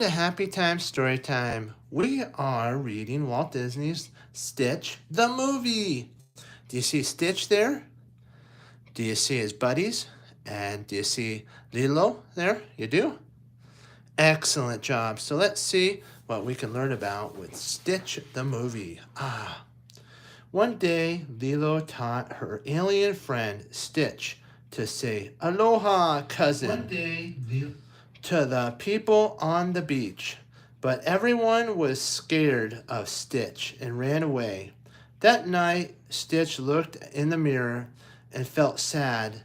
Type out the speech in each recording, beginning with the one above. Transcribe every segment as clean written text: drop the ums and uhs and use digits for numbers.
The Happy Time Story Time. We are reading Walt Disney's Stitch the movie. Do you see Stitch there? Do you see his buddies? And do you see Lilo there? You do? Excellent job. So let's see what we can learn about with Stitch the movie. One day Lilo taught her alien friend Stitch to say "Aloha, cousin." One day Lilo to the people on the beach, but everyone was scared of Stitch and ran away. That night, Stitch looked in the mirror and felt sad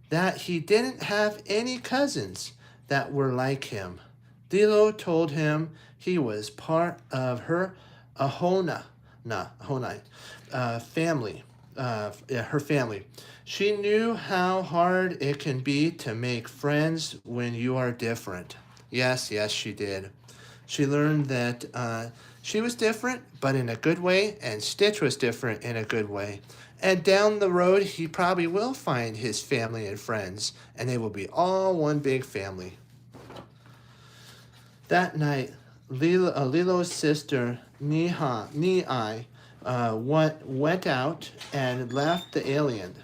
that he didn't have any cousins that were like him. Lilo told him he was part of her Ahona family, her family. She knew how hard it can be to make friends when you are different. Yes, she did. She learned that she was different, but in a good way, and Stitch was different in a good way. And down the road, he probably will find his family and friends, and they will be all one big family. That night, Lilo's sister, Ni-ai, went out and left the alien.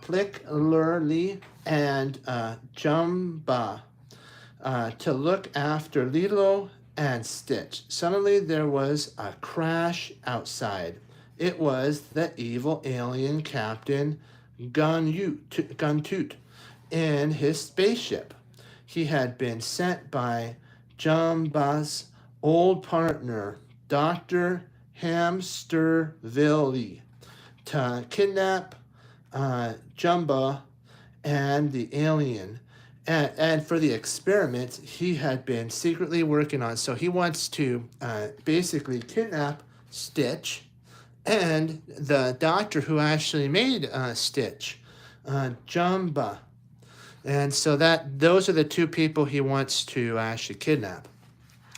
Plick, Lurly, and Jumba to look after Lilo and Stitch. Suddenly there was a crash outside. It was the evil alien Captain Guntoot in his spaceship. He had been sent by Jumba's old partner, Dr. Hamstervilli, to kidnap Jumba and the alien. And for the experiment he had been secretly working on. So he wants to basically kidnap Stitch and the doctor who actually made Stitch, Jumba. And so those are the two people he wants to actually kidnap.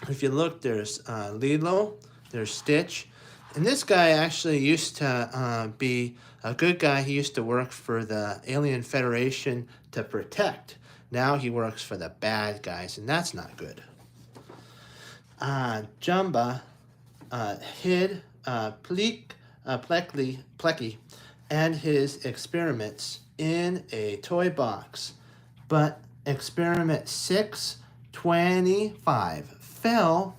If you look, there's Lilo, there's Stitch, and this guy actually used to be a good guy. He used to work for the Alien Federation to protect. Now he works for the bad guys, and that's not good. Jumba hid Plecky and his experiments in a toy box. But experiment 625 fell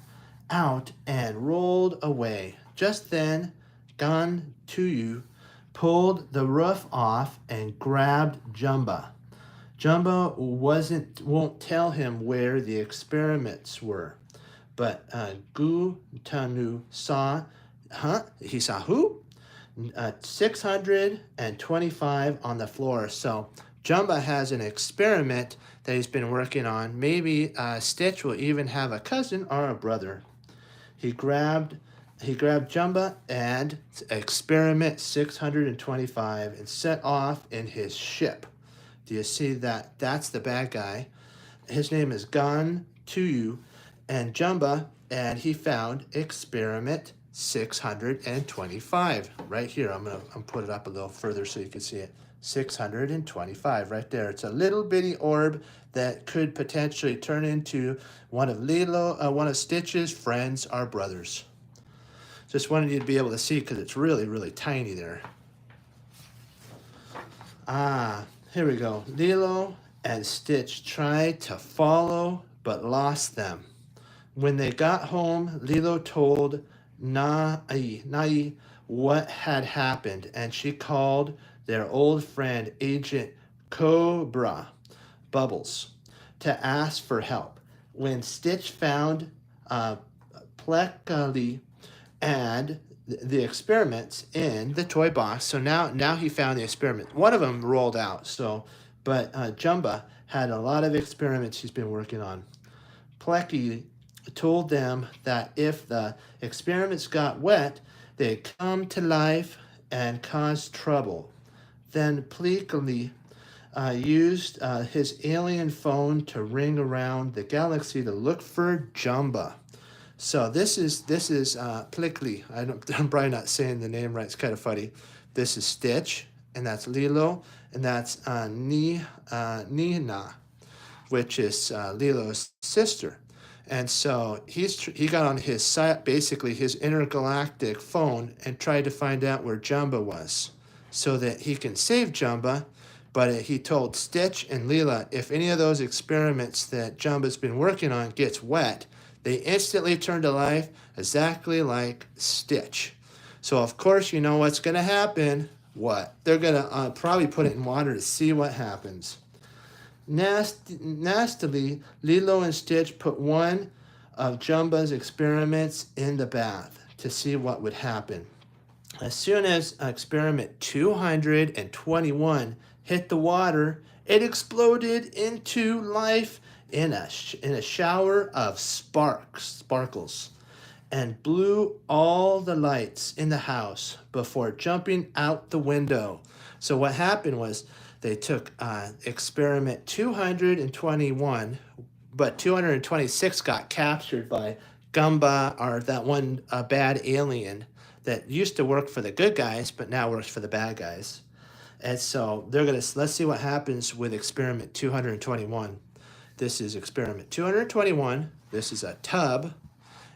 out and rolled away. Just then, Gun Tuyu pulled the roof off and grabbed Jumba. Jumba won't tell him where the experiments were, but Gu Tanu saw, he saw who? 625 on the floor. So Jumba has an experiment that he's been working on. Maybe Stitch will even have a cousin or a brother. He grabbed Jumba and experiment 625 and set off in his ship. Do you see that? That's the bad guy. His name is Gon Tuyu and Jumba, and he found experiment 625 right here. I'm gonna put it up a little further so you can see it. 625 right there. It's a little bitty orb that could potentially turn into one of Stitch's friends or brothers. Just wanted you to be able to see because it's really, really tiny there. Here we go. Lilo and Stitch tried to follow but lost them. When they got home, Lilo told Nai what had happened, and she called their old friend Agent Cobra Bubbles to ask for help. When Stitch found Pleckly and the experiments in the toy box, so now he found the experiment. One of them rolled out, but Jumba had a lot of experiments he's been working on. Plecky told them that if the experiments got wet, they'd come to life and cause trouble. Then Pleakley used his alien phone to ring around the galaxy to look for Jumba. So this is Plickly. I'm probably not saying the name right. It's kind of funny. This is Stitch, and that's Lilo, and that's Nina. which is Lilo's sister. And so he got on his basically his intergalactic phone and tried to find out where Jumba was so that he can save Jumba. But he told Stitch and Leela if any of those experiments that Jumba's been working on gets wet, they instantly turn to life exactly like Stitch. So of course you know what's going to happen. What? They're going to probably put it in water to see what happens. Nastily, Lilo and Stitch put one of Jumba's experiments in the bath to see what would happen. As soon as experiment 221 hit the water, it exploded into life in a shower of sparkles and blew all the lights in the house before jumping out the window. So what happened was they took experiment 221, but 226 got captured by Gumba, or that one bad alien that used to work for the good guys, but now works for the bad guys. And so let's see what happens with experiment 221. This is experiment 221. This is a tub.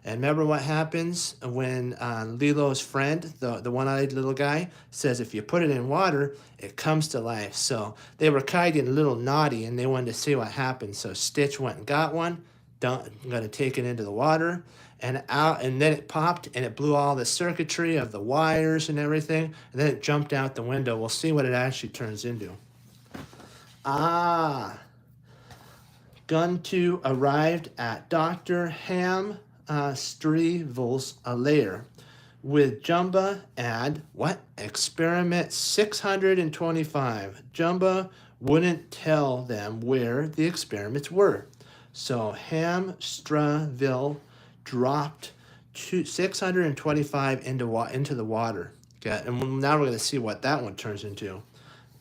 And remember what happens when Lilo's friend, the one-eyed little guy, says if you put it in water, it comes to life. So they were kind of a little naughty, and they wanted to see what happened. So Stitch went and got one. I'm going to take it into the water. And then it popped, and it blew all the circuitry of the wires and everything. And then it jumped out the window. We'll see what it actually turns into. Gun 2 arrived at Dr. Strevel's lair with Jumba and experiment 625. Jumba wouldn't tell them where the experiments were, so Hamstraville dropped 625 into the water. Okay, and now we're going to see what that one turns into.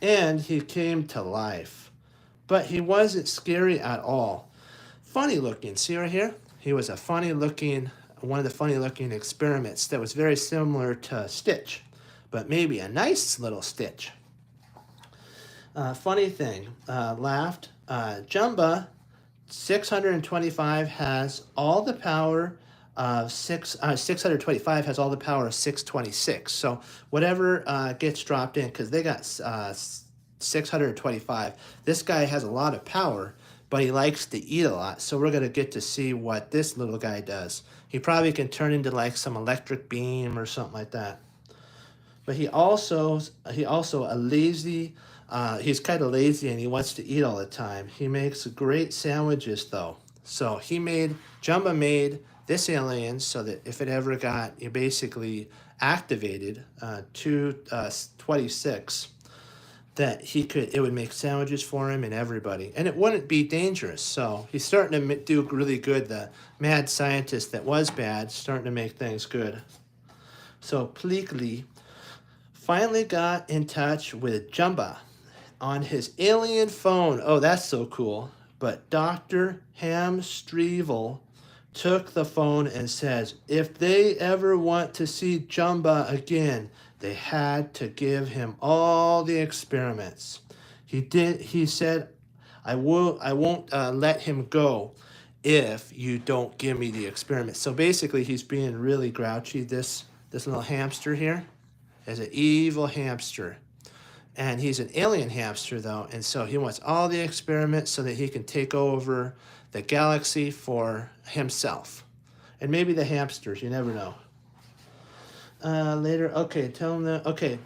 And he came to life, but he wasn't scary at all. Funny looking, see right here? He was one of the funny looking experiments that was very similar to Stitch, but maybe a nice little Stitch. Funny thing, laughed. Jumba 625 has all the power of 625 has all the power of 626. So whatever gets dropped in, because they got 625. This guy has a lot of power, but he likes to eat a lot. So we're going to get to see what this little guy does. He probably can turn into like some electric beam or something like that. But he also a lazy, he's kind of lazy and he wants to eat all the time. He makes great sandwiches though. So Jumba made this alien so that if it ever got basically activated, 226, that it would make sandwiches for him and everybody, and it wouldn't be dangerous. So he's starting to do really good. The mad scientist that was bad, starting to make things good. So Pleakley finally got in touch with Jumba on his alien phone. Oh, that's so cool. But Dr. Hamstrevel took the phone and says, if they ever want to see Jumba again, they had to give him all the experiments. He said, I won't let him go if you don't give me the experiments. So basically he's being really grouchy. This little hamster here is an evil hamster. And he's an alien hamster though, and so he wants all the experiments so that he can take over the galaxy for himself. And maybe the hamsters, you never know. Later, okay, tell him that. Okay,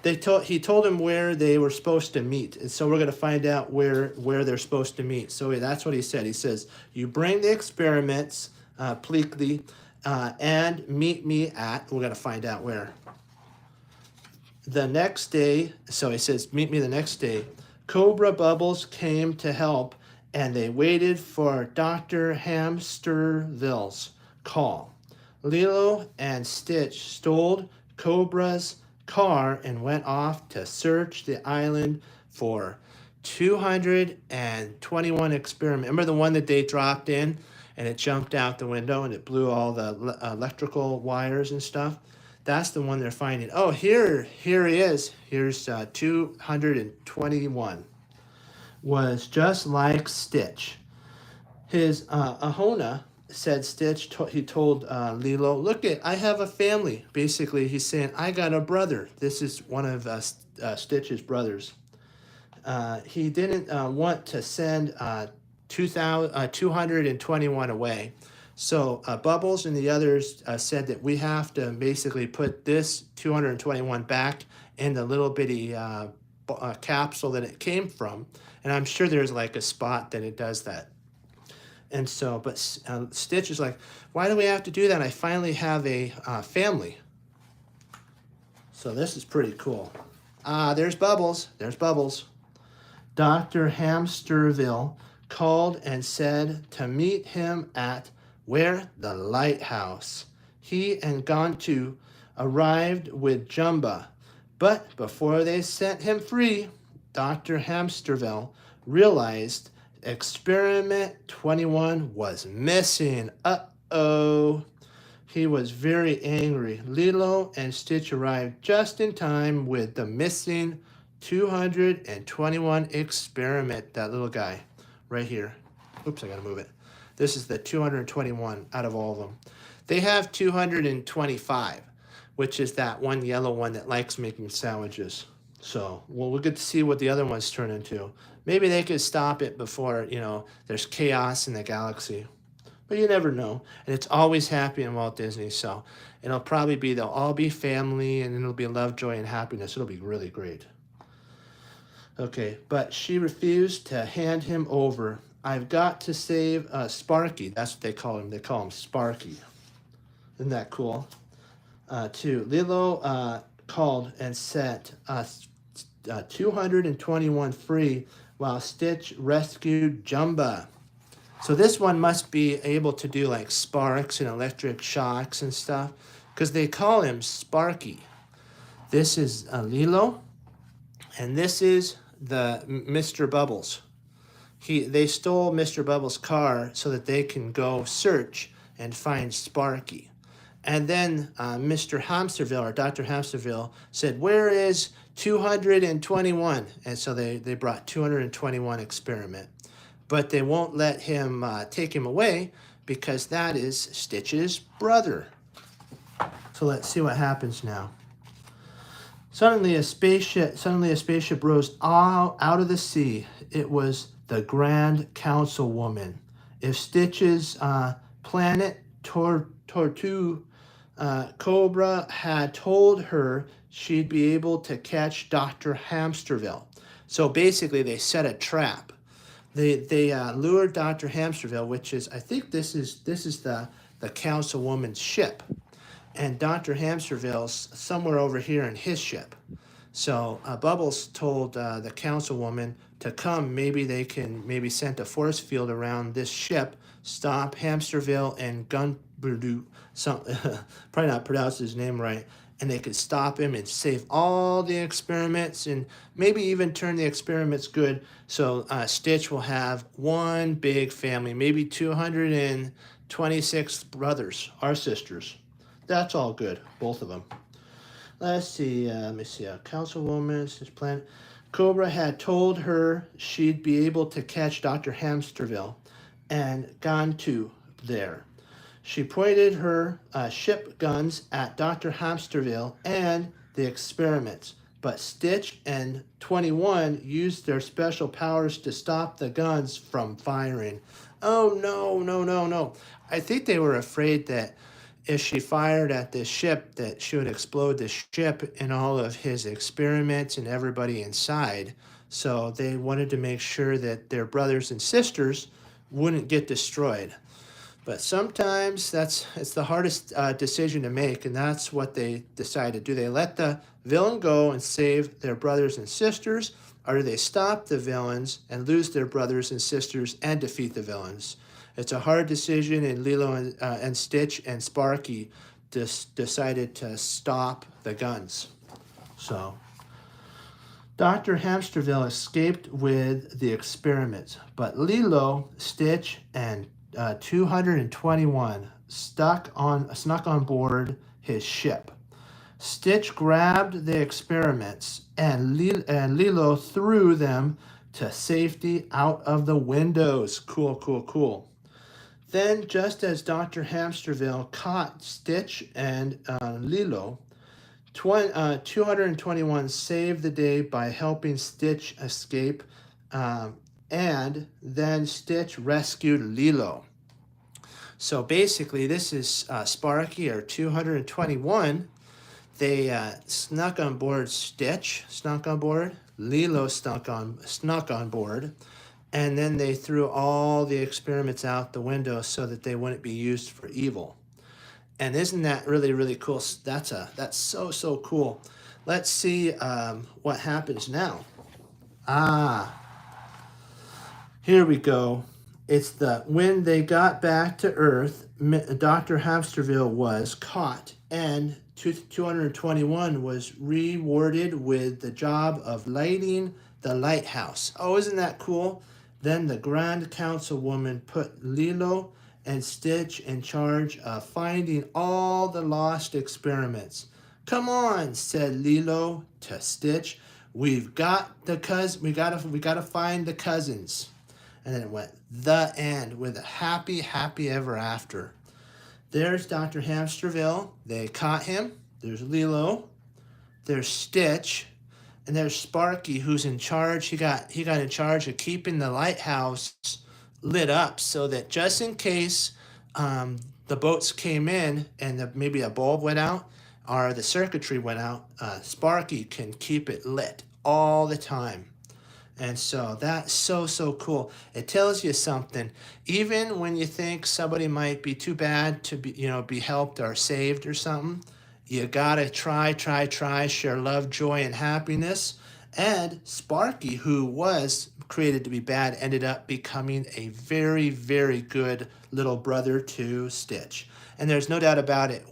he told him where they were supposed to meet, and so we're gonna find out where they're supposed to meet. So that's what he said. He says, "You bring the experiments, Pleakley, and meet me at." We're gonna find out where. The next day, so he says, "Meet me the next day." Cobra Bubbles came to help, and they waited for Dr. Hamsterville's call. Lilo and Stitch stole Cobra's car and went off to search the island for 221 experiments. Remember the one that they dropped in and it jumped out the window and it blew all the electrical wires and stuff? That's the one they're finding. Oh, here he is. Here's 221. Was just like Stitch. His Ahona said Stitch, he told Lilo, look I have a family. Basically, he's saying, I got a brother. This is one of Stitch's brothers. He didn't want to send 221 away. So Bubbles and the others said that we have to basically put this 221 back in the little bitty capsule that it came from. And I'm sure there's like a spot that it does that. And so, but Stitch is like, why do we have to do that? I finally have a family. So this is pretty cool. There's Bubbles. There's Bubbles. Dr. Hamsterville called and said to meet him at where? The lighthouse. He and Gantu arrived with Jumba. But before they set him free, Dr. Hamsterville realized Experiment 21 was missing. Uh-oh. He was very angry. Lilo and Stitch arrived just in time with the missing 221 experiment. That little guy right here. Oops, I gotta move it. This is the 221 out of all of them. They have 225, which is that one yellow one that likes making sandwiches. So we'll get to see what the other ones turn into. Maybe they could stop it before, there's chaos in the galaxy. But you never know. And it's always happy in Walt Disney. So it'll probably be, they'll all be family, and it'll be love, joy, and happiness. It'll be really great. Okay, but she refused to hand him over. I've got to save Sparky. That's what they call him. They call him Sparky. Isn't that cool? Too. Lilo called and set 221 free while Stitch rescued Jumba. So this one must be able to do like sparks and electric shocks and stuff, because they call him Sparky. This is Lilo, and this is the Mr. Bubbles. They stole Mr. Bubbles' car so that they can go search and find Sparky. And then Mr. Hamsterville, or Dr. Hamsterville, said, where is 221? And so they brought 221 experiment. But they won't let him take him away, because that is Stitch's brother. So let's see what happens now. Suddenly a spaceship rose out of the sea. It was the Grand Councilwoman. If Stitch's planet Tortu Cobra had told her she'd be able to catch Dr. Hamsterville. So basically they set a trap. They lured Dr. Hamsterville, which is, I think this is the councilwoman's ship. And Dr. Hamsterville's somewhere over here in his ship. So Bubbles told the councilwoman to come. Maybe they can send a force field around this ship, stop Hamsterville and Gunbrudu, probably not pronounced his name right, and they could stop him and save all the experiments and maybe even turn the experiments good. So Stitch will have one big family, maybe 226 brothers or sisters. That's all good, both of them. Let's see, let me see. Councilwoman, this planet. Cobra had told her she'd be able to catch Dr. Hamsterville and gone to there. She pointed her ship guns at Dr. Hamsterville and the experiments, but Stitch and 21 used their special powers to stop the guns from firing. Oh, no. I think they were afraid that if she fired at this ship, that she would explode the ship and all of his experiments and everybody inside. So they wanted to make sure that their brothers and sisters wouldn't get destroyed. But sometimes it's the hardest decision to make, and that's what they decided. Do they let the villain go and save their brothers and sisters, or do they stop the villains and lose their brothers and sisters and defeat the villains? It's a hard decision, and Lilo and Stitch and Sparky decided to stop the guns. So Dr. Hamsterville escaped with the experiments, but Lilo, Stitch, and 221 snuck on board his ship. Stitch grabbed the experiments, and Lilo threw them to safety out of the windows. Cool. Then, just as Dr. Hamsterville caught Stitch and Lilo, 221 saved the day by helping Stitch escape, um, and then Stitch rescued Lilo. So basically, this is Sparky, or 221. They snuck on board Stitch, snuck on board, Lilo snuck on board, and then they threw all the experiments out the window so that they wouldn't be used for evil. And isn't that really, really cool? That's so cool. Let's see what happens now. Here we go. It's when they got back to Earth, Dr. Hamsterville was caught, and 221 was rewarded with the job of lighting the lighthouse. Oh, isn't that cool? Then the Grand Councilwoman put Lilo and Stitch in charge of finding all the lost experiments. Come on, said Lilo to Stitch. We gotta find the cousins. And then it went the end with a happy, happy ever after. There's Dr. Hamsterville. They caught him. There's Lilo. There's Stitch. And there's Sparky, who's in charge. He got in charge of keeping the lighthouse lit up so that just in case the boats came in and maybe a bulb went out or the circuitry went out, Sparky can keep it lit all the time. And so that's so cool. It tells you something. Even when you think somebody might be too bad to be helped or saved or something, you gotta try, share love, joy, and happiness. And Sparky, who was created to be bad, ended up becoming a very, very good little brother to Stitch. And there's no doubt about it.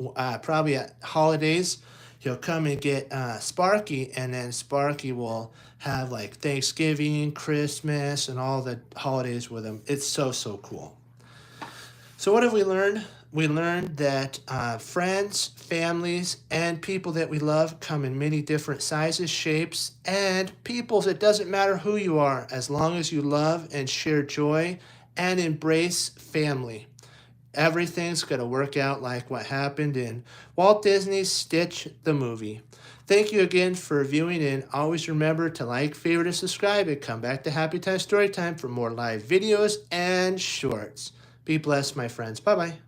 Probably at holidays, he'll come and get Sparky, and then Sparky will have like Thanksgiving, Christmas, and all the holidays with him. It's so cool. So what have we learned? We learned that friends, families, and people that we love come in many different sizes, shapes, and peoples. It doesn't matter who you are, as long as you love and share joy and embrace family. Everything's going to work out like what happened in Walt Disney's Stitch the movie. Thank you again for viewing, and always remember to like, favorite, and subscribe, and come back to Happy Time Storytime for more live videos and shorts. Be blessed, my friends. Bye-bye.